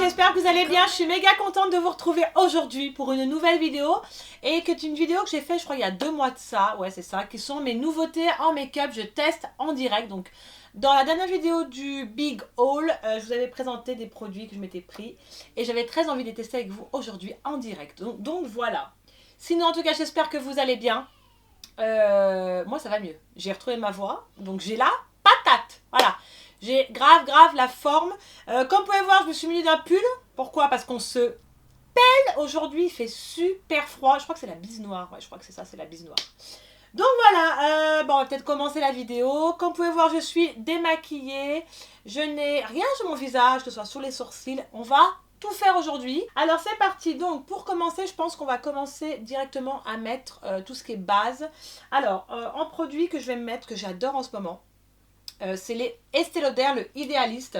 j'espère que vous allez bien. Je suis méga contente de vous retrouver aujourd'hui pour une nouvelle vidéo. Et que c'est une vidéo que j'ai fait, je crois, il y a 2 mois de ça. Ouais, c'est ça, qui sont mes nouveautés en make-up. Je teste en direct. Donc, dans la dernière vidéo du Big Haul, je vous avais présenté des produits que je m'étais pris. Et j'avais très envie de les tester avec vous aujourd'hui en direct. Donc voilà. Sinon, en tout cas, j'espère que vous allez bien. Moi, ça va mieux. J'ai retrouvé ma voix. Donc, j'ai la patate. Voilà. J'ai grave la forme. Comme vous pouvez voir, je me suis mis d'un pull. Pourquoi? Parce qu'on se pèle. Aujourd'hui, il fait super froid. Je crois que c'est la bise noire. Ouais, je crois que c'est ça, c'est la bise noire. Donc voilà, bon, on va peut-être commencer la vidéo. Comme vous pouvez voir, je suis démaquillée. Je n'ai rien sur mon visage, que ce soit sous les sourcils. On va tout faire aujourd'hui. Alors c'est parti. Donc pour commencer, je pense qu'on va commencer directement à mettre tout ce qui est base. Alors, en produit que je vais me mettre, que j'adore en ce moment, c'est les Estée Lauder, le Idéaliste,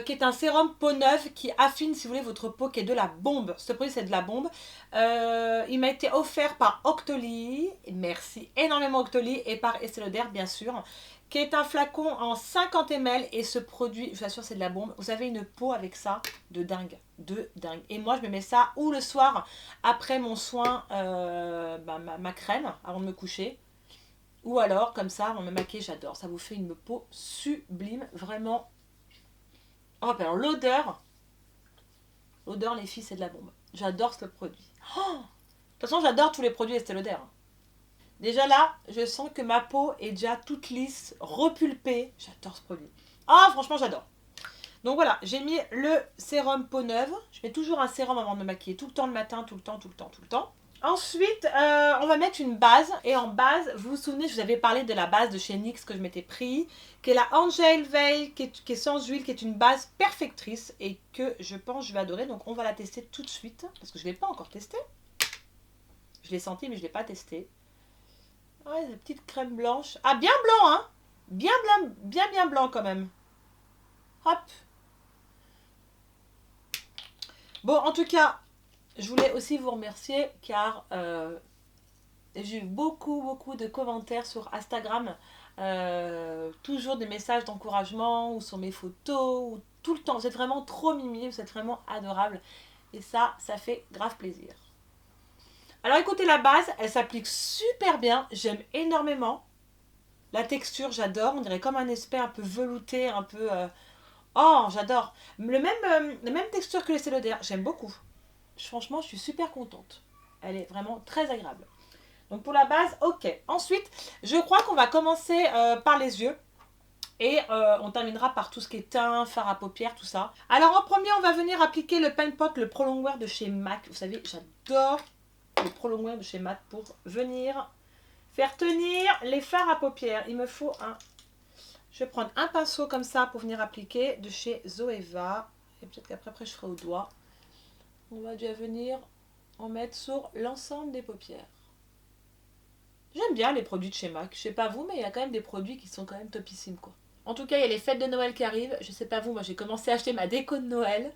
qui est un sérum peau neuve qui affine, si vous voulez, votre peau, qui est de la bombe. Ce produit, c'est de la bombe. Il m'a été offert par Octoly, merci énormément Octoly, et par Estée Lauder, bien sûr, qui est un flacon en 50 ml, et ce produit, je vous assure, c'est de la bombe. Vous avez une peau avec ça de dingue, de dingue. Et moi, je me mets ça ou le soir, après mon soin, ma crème, avant de me coucher. Ou alors, comme ça, on me maquille, j'adore. Ça vous fait une peau sublime, vraiment. Oh, alors l'odeur, les filles, c'est de la bombe. J'adore ce produit. Oh, de toute façon, j'adore tous les produits Estée Lauder. Déjà là, je sens que ma peau est déjà toute lisse, repulpée. J'adore ce produit. Ah, franchement, j'adore. Donc voilà, j'ai mis le sérum peau neuve. Je mets toujours un sérum avant de me maquiller. Tout le temps le matin, tout le temps. Ensuite, on va mettre une base. Et en base, vous vous souvenez, je vous avais parlé de la base de chez NYX que je m'étais pris, qui est la Angel Veil, qui est sans huile, qui est une base perfectrice et que je pense je vais adorer. Donc on va la tester tout de suite, parce que je ne l'ai pas encore testée. Je l'ai senti, mais je ne l'ai pas testée. Ouais, la petite crème blanche. Ah, bien blanc, hein. Bien blanc quand même. Hop. Bon, en tout cas, je voulais aussi vous remercier car j'ai eu beaucoup de commentaires sur Instagram, toujours des messages d'encouragement ou sur mes photos, ou tout le temps. Vous êtes vraiment trop mimi, vous êtes vraiment adorable et ça fait grave plaisir. Alors écoutez, la base, elle s'applique super bien, j'aime énormément. La texture, j'adore, on dirait comme un aspect un peu velouté, un peu... Oh, j'adore. La même texture que les Estée Lauder, j'aime beaucoup. Franchement, je suis super contente. Elle est vraiment très agréable. Donc pour la base, ok. Ensuite, je crois qu'on va commencer par les yeux. Et on terminera par tout ce qui est teint, fard à paupières, tout ça. Alors en premier, on va venir appliquer le Pen Pot, le Pro Longwear de chez MAC. Vous savez, j'adore le Pro Longwear de chez MAC pour venir faire tenir les fards à paupières. Il me faut un... Je vais prendre un pinceau comme ça pour venir appliquer de chez Zoeva. Et peut-être qu'après, je ferai au doigt. On va déjà venir en mettre sur l'ensemble des paupières. J'aime bien les produits de chez MAC. Je sais pas vous, mais il y a quand même des produits qui sont quand même topissimes, quoi. En tout cas, il y a les fêtes de Noël qui arrivent. Je sais pas vous, moi j'ai commencé à acheter ma déco de Noël.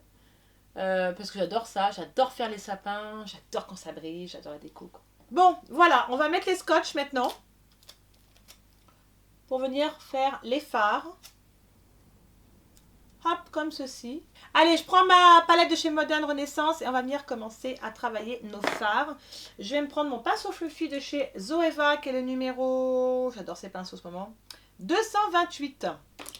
Parce que j'adore ça. J'adore faire les sapins. J'adore quand ça brille. J'adore la déco, quoi. Bon, voilà. On va mettre les scotch maintenant. Pour venir faire les fards. Hop, comme ceci. Allez, je prends ma palette de chez Modern Renaissance et on va venir commencer à travailler nos fards. Je vais me prendre mon pinceau fluffy de chez Zoeva, qui est le numéro... J'adore ces pinceaux en ce moment. 228.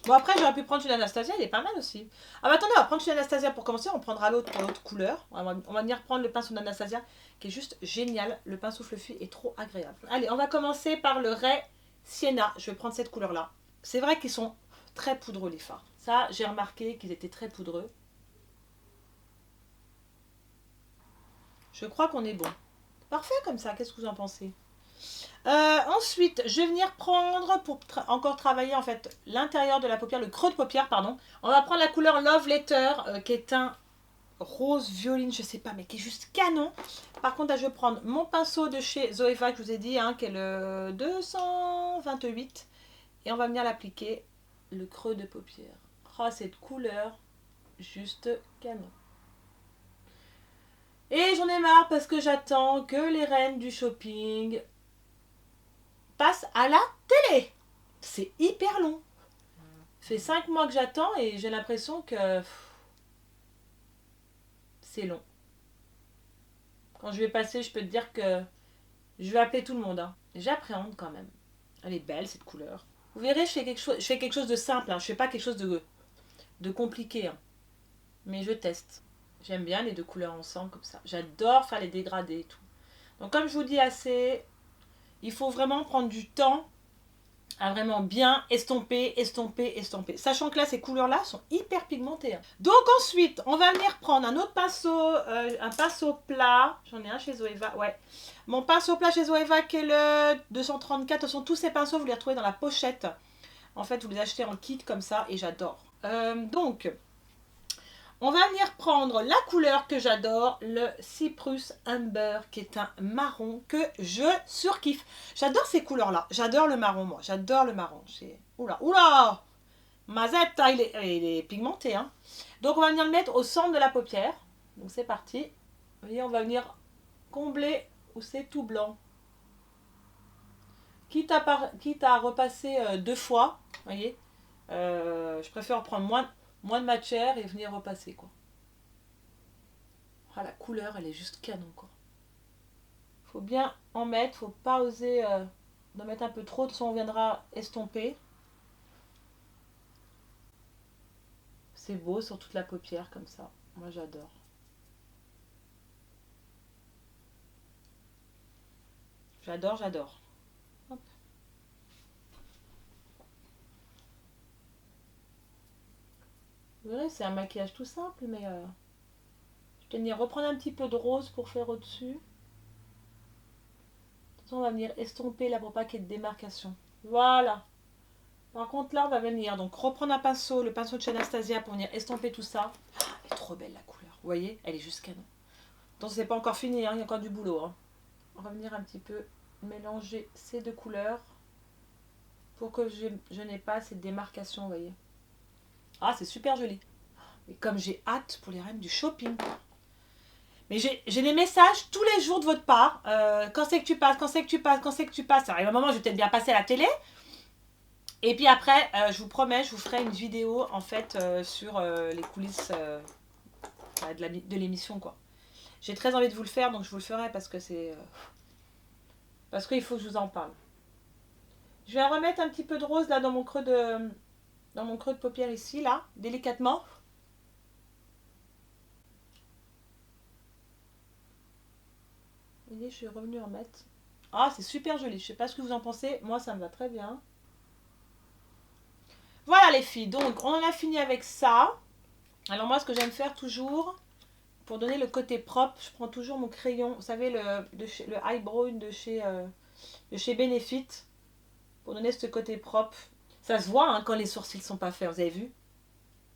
Bon, après, j'aurais pu prendre chez Anastasia, il est pas mal aussi. Ah, mais attendez, on va prendre chez Anastasia pour commencer. On prendra l'autre pour l'autre couleur. On va venir prendre le pinceau d'Anastasia, qui est juste génial. Le pinceau fluffy est trop agréable. Allez, on va commencer par le Ray Sienna. Je vais prendre cette couleur-là. C'est vrai qu'ils sont très poudreux, les fards. Ça, j'ai remarqué qu'ils étaient très poudreux. Je crois qu'on est bon. Parfait comme ça, qu'est-ce que vous en pensez? Ensuite, je vais venir prendre, pour encore travailler en fait l'intérieur de la paupière, le creux de paupière, pardon. On va prendre la couleur Love Letter, qui est un rose violine, je sais pas, mais qui est juste canon. Par contre, là, je vais prendre mon pinceau de chez Zoeva, que je vous ai dit, hein, qui est le 228. Et on va venir l'appliquer le creux de paupière. Oh, cette couleur, juste canon. Et j'en ai marre parce que j'attends que les reines du shopping passent à la télé. C'est hyper long. Ça fait 5 mois que j'attends et j'ai l'impression que... c'est long. Quand je vais passer, je peux te dire que je vais appeler tout le monde. Hein. J'appréhende quand même. Elle est belle cette couleur. Vous verrez, je fais quelque chose de simple. Hein. Je fais pas quelque chose de compliqué. Hein. Mais je teste. J'aime bien les deux couleurs ensemble comme ça. J'adore faire les dégradés et tout. Donc comme je vous dis assez, il faut vraiment prendre du temps à vraiment bien estomper. Sachant que là, ces couleurs-là sont hyper pigmentées. Hein. Donc ensuite, on va venir prendre un autre pinceau, un pinceau plat. J'en ai un chez Zoeva, ouais. Mon pinceau plat chez Zoeva qui est le 234. De toute façon, tous ces pinceaux, vous les retrouvez dans la pochette. En fait, vous les achetez en kit comme ça et j'adore. Donc, on va venir prendre la couleur que j'adore, le Cyprus Amber, qui est un marron que je surkiffe. J'adore ces couleurs-là. J'adore le marron, moi. J'adore le marron. Oula Mazette, il est pigmenté. Hein. Donc, on va venir le mettre au centre de la paupière. Donc, c'est parti. Vous voyez, on va venir combler où c'est tout blanc. Quitte à repasser 2 fois, vous voyez, je préfère prendre moins de matière et venir repasser, quoi. Ah, la couleur, elle est juste canon, quoi. Faut bien en mettre, faut pas oser d'en mettre un peu trop, de toute façon on viendra estomper. C'est beau sur toute la paupière comme ça. Moi j'adore. J'adore. Hop. Vous verrez, c'est un maquillage tout simple, mais je vais venir reprendre un petit peu de rose pour faire au-dessus. De toute façon, on va venir estomper là pour pas qu'il y ait de démarcation. Voilà. Par contre, là, on va venir donc reprendre un pinceau, le pinceau de chez Anastasia pour venir estomper tout ça. Ah, elle est trop belle la couleur. Vous voyez, elle est juste canon. Donc, c'est pas encore fini, hein, il y a encore du boulot. Hein. On va venir un petit peu mélanger ces deux couleurs pour que je n'ai pas cette démarcation, vous voyez. Ah, c'est super joli. Et comme j'ai hâte pour les reines du shopping. Mais j'ai des messages tous les jours de votre part. Quand c'est que tu passes, quand c'est que tu passes, quand c'est que tu passes. Ça arrive un moment, je vais peut-être bien passer à la télé. Et puis après, je vous promets, je vous ferai une vidéo en fait sur les coulisses de l'émission, quoi. J'ai très envie de vous le faire, donc je vous le ferai parce que c'est... parce qu'il faut que je vous en parle. Je vais remettre un petit peu de rose là dans mon creux de paupière ici, là, délicatement. Vous voyez, je suis revenue en mettre. Ah, c'est super joli. Je sais pas ce que vous en pensez. Moi, ça me va très bien. Voilà les filles. Donc, on en a fini avec ça. Alors moi, ce que j'aime faire toujours, pour donner le côté propre, je prends toujours mon crayon. Vous savez, le eyebrow de chez Benefit. Pour donner ce côté propre. Ça se voit hein, quand les sourcils sont pas faits. Vous avez vu?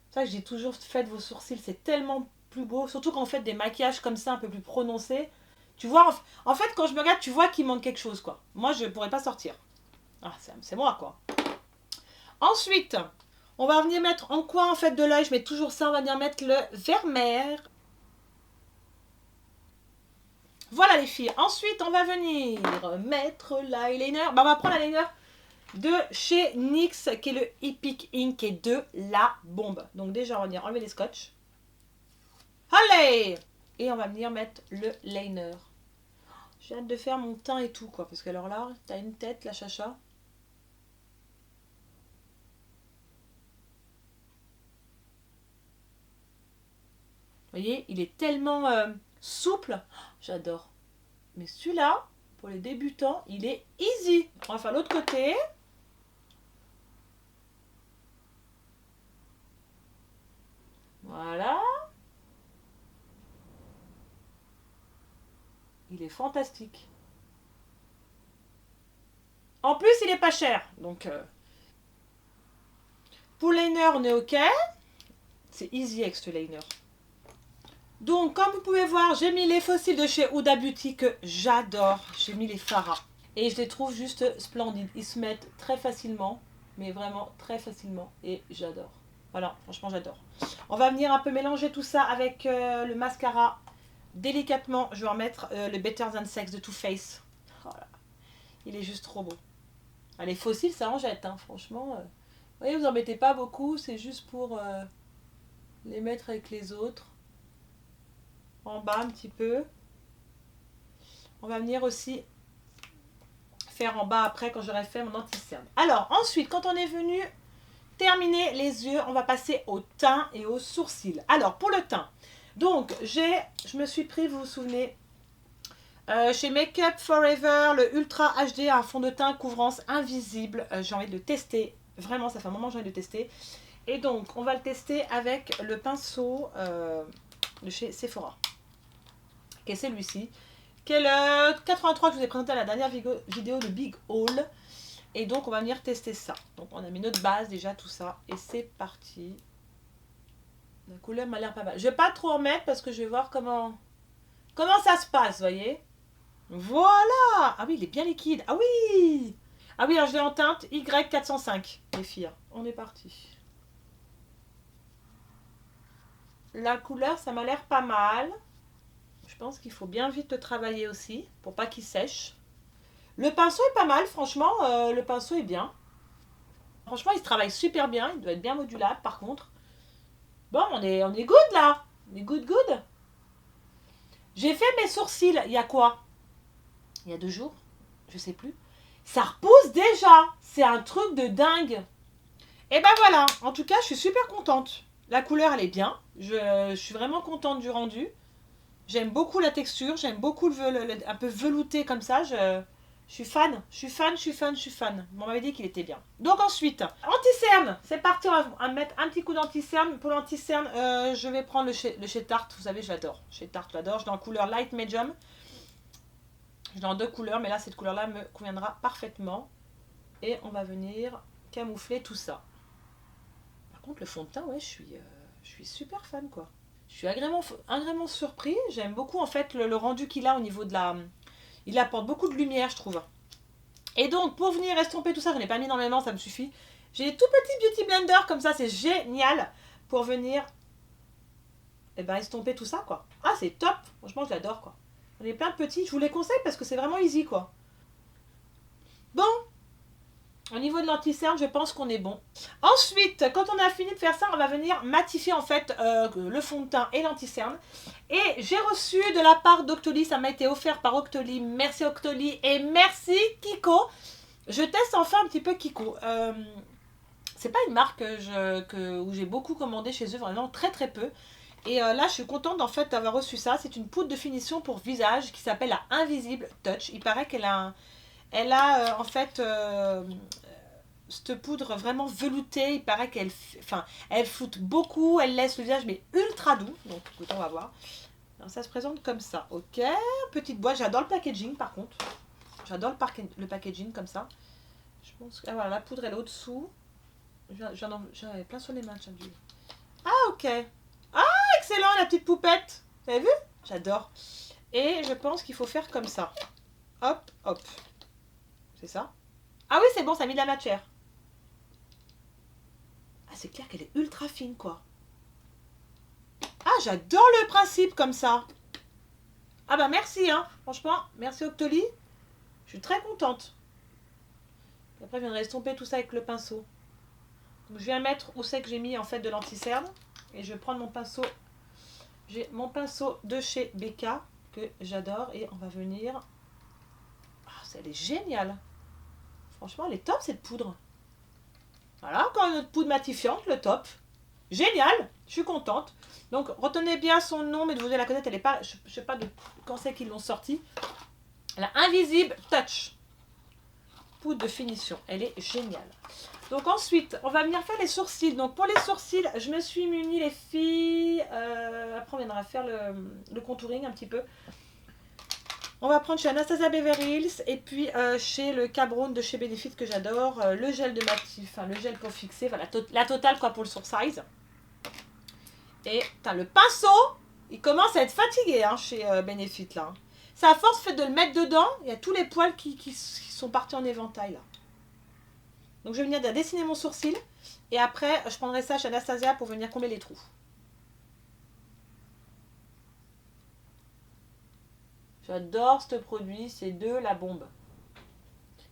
C'est ça que je dis toujours, faites vos sourcils. C'est tellement plus beau. Surtout quand on fait des maquillages comme ça, un peu plus prononcés. Tu vois, en fait, quand je me regarde, tu vois qu'il manque quelque chose, quoi. Moi, je ne pourrais pas sortir. Ah, c'est moi, quoi. Ensuite, on va venir mettre en coin, en fait, de l'œil. Je mets toujours ça. On va venir mettre le vermeer. Voilà, les filles. Ensuite, on va venir mettre l'eyeliner. Bah, on va prendre l'eyeliner de chez NYX, qui est le Epic Ink, qui est de la bombe. Donc, déjà, on va venir enlever les scotch. Allez! Et on va venir mettre le liner. J'ai hâte de faire mon teint et tout, quoi. Parce que alors là, t'as une tête, la chacha. Vous voyez, il est tellement souple. J'adore. Mais celui-là, pour les débutants, il est easy. On va faire l'autre côté. Voilà. Il est fantastique. En plus, il est pas cher. Donc, pour liner, on est OK. C'est easy avec ce liner. Donc, comme vous pouvez voir, j'ai mis les fossiles de chez Huda Beauty que j'adore. J'ai mis les Farah. Et je les trouve juste splendides. Ils se mettent très facilement. Mais vraiment très facilement. Et j'adore. Voilà, franchement, j'adore. On va venir un peu mélanger tout ça avec le mascara. Délicatement, je vais remettre le Better Than Sex de Too Faced. Voilà. Il est juste trop beau. Ah, les fossiles, ça en jette, hein, franchement. Vous voyez, vous en mettez pas beaucoup. C'est juste pour les mettre avec les autres. en bas un petit peu. On va venir aussi faire en bas après quand j'aurai fait mon anti-cerne. Alors ensuite, quand on est venu terminer les yeux, on va passer au teint et aux sourcils. Alors pour le teint, donc je me suis pris, vous vous souvenez, chez Make Up Forever, le Ultra HD, un fond de teint couvrance invisible. J'ai envie de le tester. Vraiment, ça fait un moment que j'ai envie de le tester. Et donc, on va le tester avec le pinceau de chez Sephora. Qui est celui-ci. Qui est le 83 que je vous ai présenté à la dernière vidéo de Big Haul. Et donc, on va venir tester ça. Donc, on a mis notre base déjà, tout ça. Et c'est parti. La couleur m'a l'air pas mal. Je vais pas trop en mettre parce que je vais voir comment ça se passe, vous voyez. Voilà. Ah oui, il est bien liquide. Ah oui. Ah oui, alors je l'ai en teinte Y405, les filles. On est parti. La couleur, ça m'a l'air pas mal. Je pense qu'il faut bien vite le travailler aussi, pour pas qu'il sèche. Le pinceau est pas mal, franchement. Le pinceau est bien. Franchement, il se travaille super bien. Il doit être bien modulable, par contre. Bon, on est good, là. On est good. J'ai fait mes sourcils, il y a quoi? Il y a 2 jours. Je sais plus. Ça repousse déjà. C'est un truc de dingue. Et ben voilà. En tout cas, je suis super contente. La couleur, elle est bien. Je suis vraiment contente du rendu. J'aime beaucoup la texture. J'aime beaucoup un peu velouté comme ça. Je suis fan. Je suis fan. On m'avait dit qu'il était bien. Donc ensuite, anti-cerne. C'est parti. On va mettre un petit coup d'anti-cerne. Pour l'anti-cerne, je vais prendre le chez Tarte. Vous savez, j'adore. Chez Tarte, j'adore. Je l'ai en couleur light medium. Je l'ai en 2 couleurs. Mais là, cette couleur-là me conviendra parfaitement. Et on va venir camoufler tout ça. Par contre, le fond de teint, ouais, je suis super fan, quoi. Je suis agréablement surpris. J'aime beaucoup, en fait, le rendu qu'il a au niveau de la... Il apporte beaucoup de lumière, je trouve. Et donc, pour venir estomper tout ça, j'en ai pas mis énormément, ça me suffit. J'ai des tout petits beauty blenders, comme ça, c'est génial. Pour venir, estomper tout ça, quoi. Ah, c'est top. Franchement, je l'adore, quoi. J'en ai plein de petits. Je vous les conseille parce que c'est vraiment easy, quoi. Bon. Au niveau de l'anti-cerne, je pense qu'on est bon. Ensuite, quand on a fini de faire ça, on va venir matifier en fait le fond de teint et l'anti-cerne. Et j'ai reçu de la part d'Octoly, ça m'a été offert par Octoly. Merci Octoly et merci Kiko. Je teste enfin un petit peu Kiko. C'est pas une marque où j'ai beaucoup commandé chez eux, vraiment très peu. Et là, je suis contente en fait d'avoir reçu ça. C'est une poudre de finition pour visage qui s'appelle la Invisible Touch. Il paraît qu'elle a en fait cette poudre vraiment veloutée. Il paraît elle floute beaucoup, elle laisse le visage mais ultra doux. Donc écoutez, on va voir. Alors, ça se présente comme ça, ok. Petite boîte, j'adore le packaging par contre. J'adore le packaging comme ça. Je pense que voilà, la poudre elle est au-dessous. J'en avais plein sur les mains. Ah ok. Ah excellent la petite poupette. Vous avez vu? J'adore. Et je pense qu'il faut faire comme ça. Hop, hop. C'est ça? Ah oui, c'est bon, ça a mis de la matière. Ah, c'est clair qu'elle est ultra fine, quoi. Ah, j'adore le principe comme ça. Ah bah merci, hein. Franchement, merci Octoly. Je suis très contente. Et après, je viendrai estomper tout ça avec le pinceau. Donc, je viens mettre où c'est que j'ai mis en fait de l'anti-cerne. Et je vais prendre mon pinceau. J'ai mon pinceau de chez Becca que j'adore. Et on va venir... Ah, elle est géniale. Franchement, elle est top cette poudre. Voilà, encore une autre poudre matifiante, le top. Génial, je suis contente. Donc, retenez bien son nom, mais vous allez la connaître, elle est pas... Je ne sais pas de quand c'est qu'ils l'ont sortie. La Invisible Touch. Poudre de finition, elle est géniale. Donc ensuite, on va venir faire les sourcils. Donc pour les sourcils, je me suis munie les filles. Après, on viendra faire le contouring un petit peu. On va prendre chez Anastasia Beverly Hills et puis chez le Cabron de chez Benefit que j'adore. Le gel de Matif, le gel pour fixer, enfin, la totale quoi pour le sursize. Et le pinceau, il commence à être fatigué hein, chez Benefit là. Ça à force fait de le mettre dedans, il y a tous les poils qui sont partis en éventail là. Donc je vais venir dessiner mon sourcil et après je prendrai ça chez Anastasia pour venir combler les trous. J'adore ce produit, c'est de la bombe.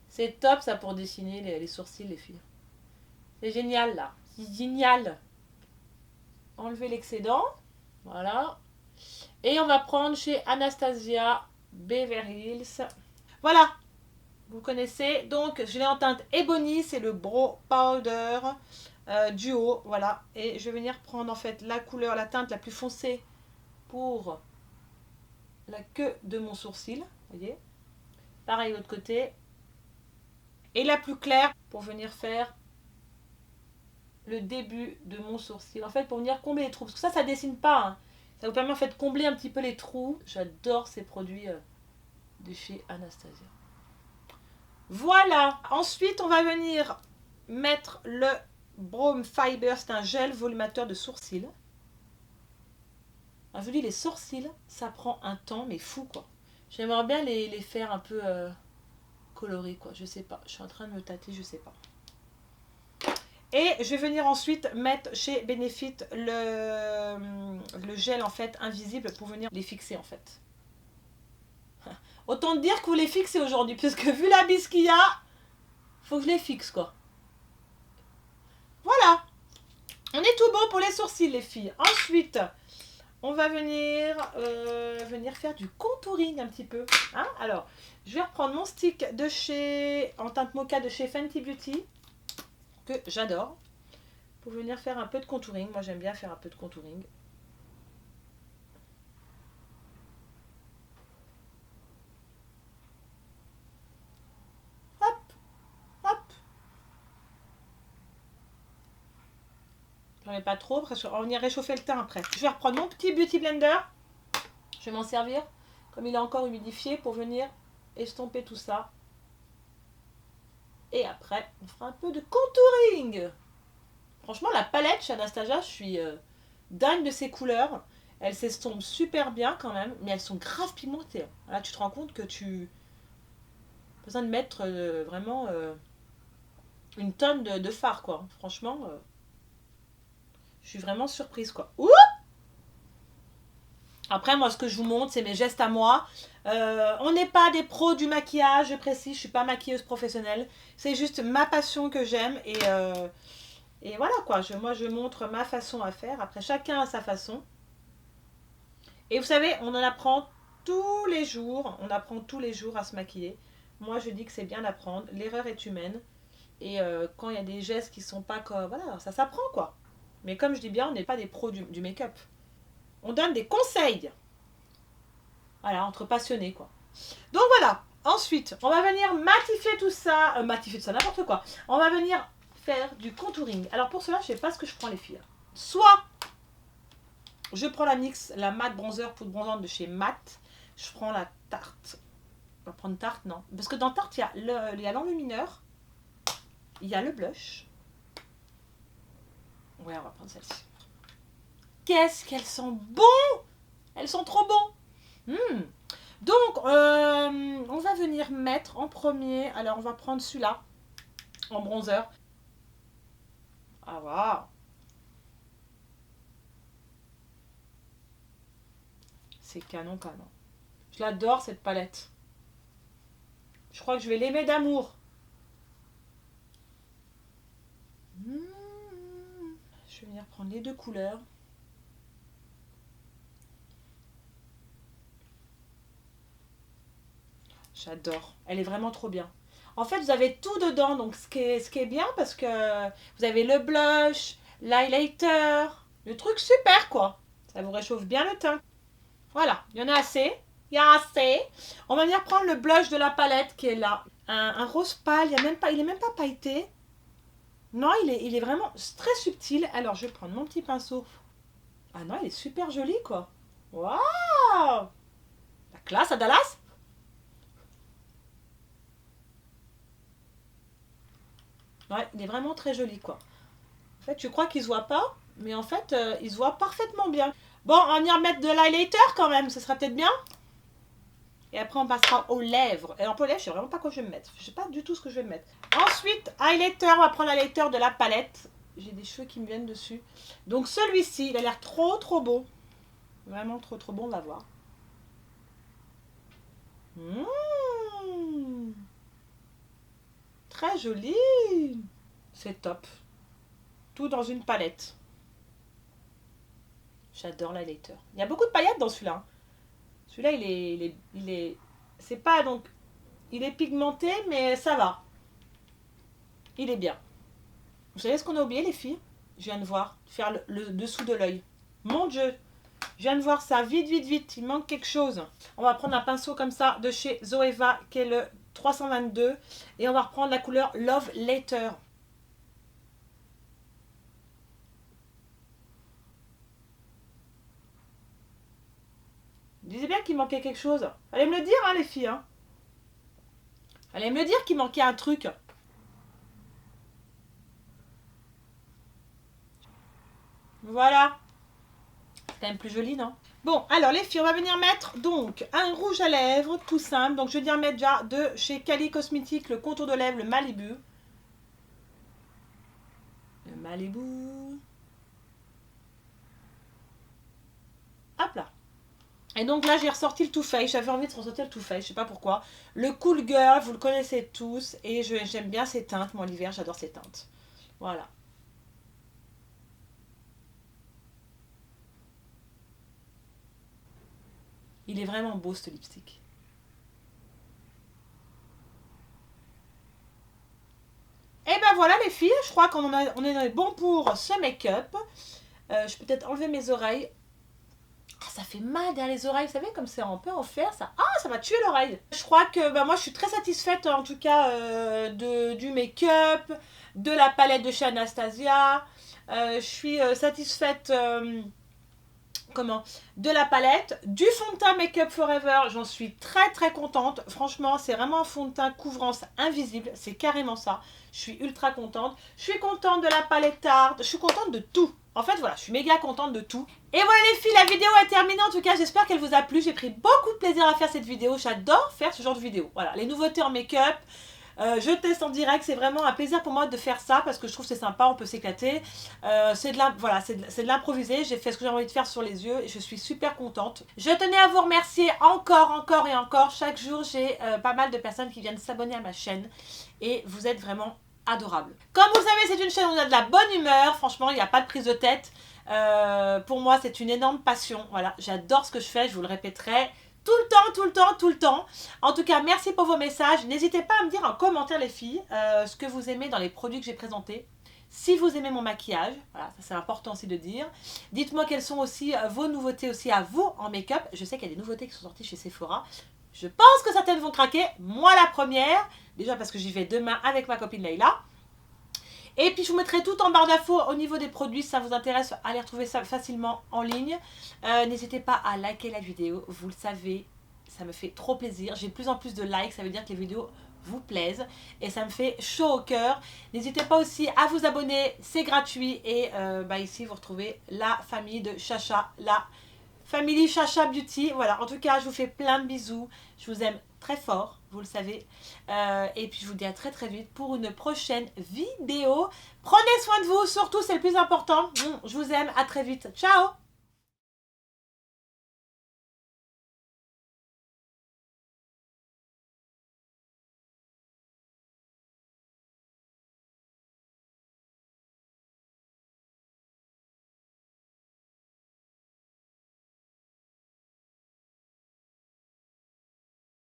C'est top ça pour dessiner les sourcils les filles. C'est génial là, c'est génial. Enlever l'excédent, voilà. Et on va prendre chez Anastasia Beverly Hills. Voilà, vous connaissez. Donc, je l'ai en teinte Ebony, c'est le Brow Powder duo. Voilà, et je vais venir prendre en fait la couleur, la teinte la plus foncée pour la queue de mon sourcil. Vous voyez, pareil de l'autre côté. Et la plus claire pour venir faire le début de mon sourcil. En fait, pour venir combler les trous. Parce que ça dessine pas. Hein. Ça vous permet en fait de combler un petit peu les trous. J'adore ces produits de chez Anastasia. Voilà. Ensuite, on va venir mettre le Brow Fiber. C'est un gel volumateur de sourcils. Alors, je vous dis, les sourcils, ça prend un temps, mais fou quoi. J'aimerais bien les faire un peu colorés quoi. Je sais pas. Je suis en train de me tâter, je sais pas. Et je vais venir ensuite mettre chez Benefit le gel en fait invisible pour venir les fixer en fait. Autant dire que vous les fixez aujourd'hui, puisque vu la bise qu'il y a, faut que je les fixe quoi. Voilà. On est tout bon pour les sourcils les filles. Ensuite, on va venir faire du contouring un petit peu. Hein. Alors, je vais reprendre mon stick de chez en teinte mocha de chez Fenty Beauty. Que j'adore, pour venir faire un peu de contouring. Moi j'aime bien faire un peu de contouring. Hop, hop. J'en ai pas trop, parce qu'on va venir réchauffer le teint après. Je vais reprendre mon petit Beauty Blender. Je vais m'en servir, comme il est encore humidifié, pour venir estomper tout ça. Et après, on fera un peu de contouring. Franchement, la palette chez Anastasia, je suis dingue de ses couleurs. Elles s'estompent super bien quand même, mais elles sont grave pigmentées. Là, tu te rends compte que tu as besoin de mettre vraiment une tonne de fard, quoi. Franchement, je suis vraiment surprise, quoi. Ouh! Après, moi, ce que je vous montre, c'est mes gestes à moi. On n'est pas des pros du maquillage, je précise. Je suis pas maquilleuse professionnelle. C'est juste ma passion que j'aime et voilà quoi, moi je montre ma façon à faire. Après, chacun a sa façon. Et vous savez, on en apprend tous les jours. On apprend tous les jours à se maquiller. Moi, je dis que c'est bien d'apprendre. L'erreur est humaine. Et quand il y a des gestes qui sont pas comme... Voilà, ça s'apprend quoi. Mais comme je dis bien, on n'est pas des pros du make-up. On donne des conseils. Voilà, entre passionnés quoi. Donc voilà. Ensuite, on va venir matifier tout ça. Matifier tout ça, n'importe quoi. On va venir faire du contouring. Alors pour cela, je sais pas ce que je prends les filles. Soit je prends la NYX, la matte bronzer poudre bronzante de chez Matte. Je prends la Tarte. On va prendre Tarte, non. Parce que dans Tarte, il y a l'enlumineur. Il y a le blush. Ouais, on va prendre celle-ci. Qu'est-ce qu'elles sont bon! Elles sont trop bons! Donc, on va venir mettre en premier... Alors, on va prendre celui-là, en bronzer. Ah, waouh! C'est canon, canon. Je l'adore, cette palette. Je crois que je vais l'aimer d'amour. Je vais venir prendre les deux couleurs. J'adore. Elle est vraiment trop bien. En fait, vous avez tout dedans. Donc, ce qui est bien parce que vous avez le blush, l'highlighter. Le truc super, quoi. Ça vous réchauffe bien le teint. Voilà. Il y en a assez. Il y a assez. On va venir prendre le blush de la palette qui est là. Un rose pâle. Il est même pas pailleté. Non, il est vraiment très subtil. Alors, je vais prendre mon petit pinceau. Ah non, il est super joli, quoi. Waouh! La classe à Dallas. Ouais, il est vraiment très joli, quoi. En fait, je crois qu'il se voit pas, mais en fait, il se voit parfaitement bien. Bon, on va venir mettre de l'highlighter quand même, ça sera peut-être bien. Et après, on passera aux lèvres. Et en pour les lèvres, je sais vraiment pas quoi je vais me mettre. Je sais pas du tout ce que je vais me mettre. Ensuite, highlighter, on va prendre l'highlighter de la palette. J'ai des cheveux qui me viennent dessus. Donc celui-ci, il a l'air trop trop beau. Vraiment trop trop bon, on va voir. Très joli. C'est top. Tout dans une palette. J'adore l'highlighter. Il y a beaucoup de paillettes dans celui-là. Celui-là, c'est pas donc, il est pigmenté, mais ça va. Il est bien. Vous savez ce qu'on a oublié, les filles? Je viens de voir, faire le dessous de l'œil. Mon Dieu, je viens de voir ça, vite, vite, vite, il manque quelque chose. On va prendre un pinceau comme ça de chez Zoeva, qui est le 322, et on va reprendre la couleur Love Later. Je disais bien qu'il manquait quelque chose. Allez me le dire, hein, les filles. Hein. Allez me le dire qu'il manquait un truc. Voilà. C'est quand même plus joli, non? Bon, alors les filles, on va venir mettre donc un rouge à lèvres, tout simple. Donc je vais venir mettre déjà de chez Kylie Cosmetics le contour de lèvres, le Malibu. Le Malibu. Hop là. Et donc là, j'ai ressorti le Too Faced. J'avais envie de ressortir le Too Faced, je sais pas pourquoi. Le Cool Girl, vous le connaissez tous. Et j'aime bien ces teintes. Moi, l'hiver, j'adore ces teintes. Voilà. Il est vraiment beau, ce lipstick. Et ben voilà, les filles. Je crois qu'on est bon pour ce make-up. Je peux peut-être enlever mes oreilles. Ah, ça fait mal derrière les oreilles, vous savez, comme c'est un peu en fer, ça. Ah, ça va tuer l'oreille. Je crois que moi, je suis très satisfaite, en tout cas, du make-up, de la palette de chez Anastasia. Je suis satisfaite, de la palette. Du fond de teint Make Up Forever, j'en suis très très contente. Franchement, c'est vraiment un fond de teint couvrance invisible, c'est carrément ça. Je suis ultra contente. Je suis contente de la palette Tarte, je suis contente de tout. En fait, voilà, je suis méga contente de tout. Et voilà les filles, la vidéo est terminée. En tout cas, j'espère qu'elle vous a plu. J'ai pris beaucoup de plaisir à faire cette vidéo. J'adore faire ce genre de vidéo. Voilà, les nouveautés en make-up. Je teste en direct, c'est vraiment un plaisir pour moi de faire ça parce que je trouve que c'est sympa, on peut s'éclater. C'est de l'improviser, j'ai fait ce que j'ai envie de faire sur les yeux et je suis super contente. Je tenais à vous remercier encore et encore. Chaque jour, j'ai pas mal de personnes qui viennent s'abonner à ma chaîne et vous êtes vraiment adorables. Comme vous le savez, c'est une chaîne où on a de la bonne humeur. Franchement, il n'y a pas de prise de tête. Pour moi, c'est une énorme passion. Voilà, j'adore ce que je fais, je vous le répéterai. Tout le temps, tout le temps, tout le temps. En tout cas, merci pour vos messages. N'hésitez pas à me dire en commentaire, les filles, ce que vous aimez dans les produits que j'ai présentés. Si vous aimez mon maquillage, voilà, ça c'est important aussi de dire. Dites-moi quelles sont aussi vos nouveautés aussi à vous en make-up. Je sais qu'il y a des nouveautés qui sont sorties chez Sephora. Je pense que certaines vont craquer. Moi, la première. Déjà parce que j'y vais demain avec ma copine Leïla. Et puis je vous mettrai tout en barre d'infos au niveau des produits, si ça vous intéresse, allez retrouver ça facilement en ligne. N'hésitez pas à liker la vidéo, vous le savez, ça me fait trop plaisir. J'ai de plus en plus de likes, ça veut dire que les vidéos vous plaisent et ça me fait chaud au cœur. N'hésitez pas aussi à vous abonner, c'est gratuit. Et ici vous retrouvez la famille de Chacha, la Family Chacha Beauty. Voilà, en tout cas je vous fais plein de bisous, je vous aime très fort, vous le savez. Et puis je vous dis à très très vite pour une prochaine vidéo. Prenez soin de vous, surtout c'est le plus important. Je vous aime, à très vite. Ciao!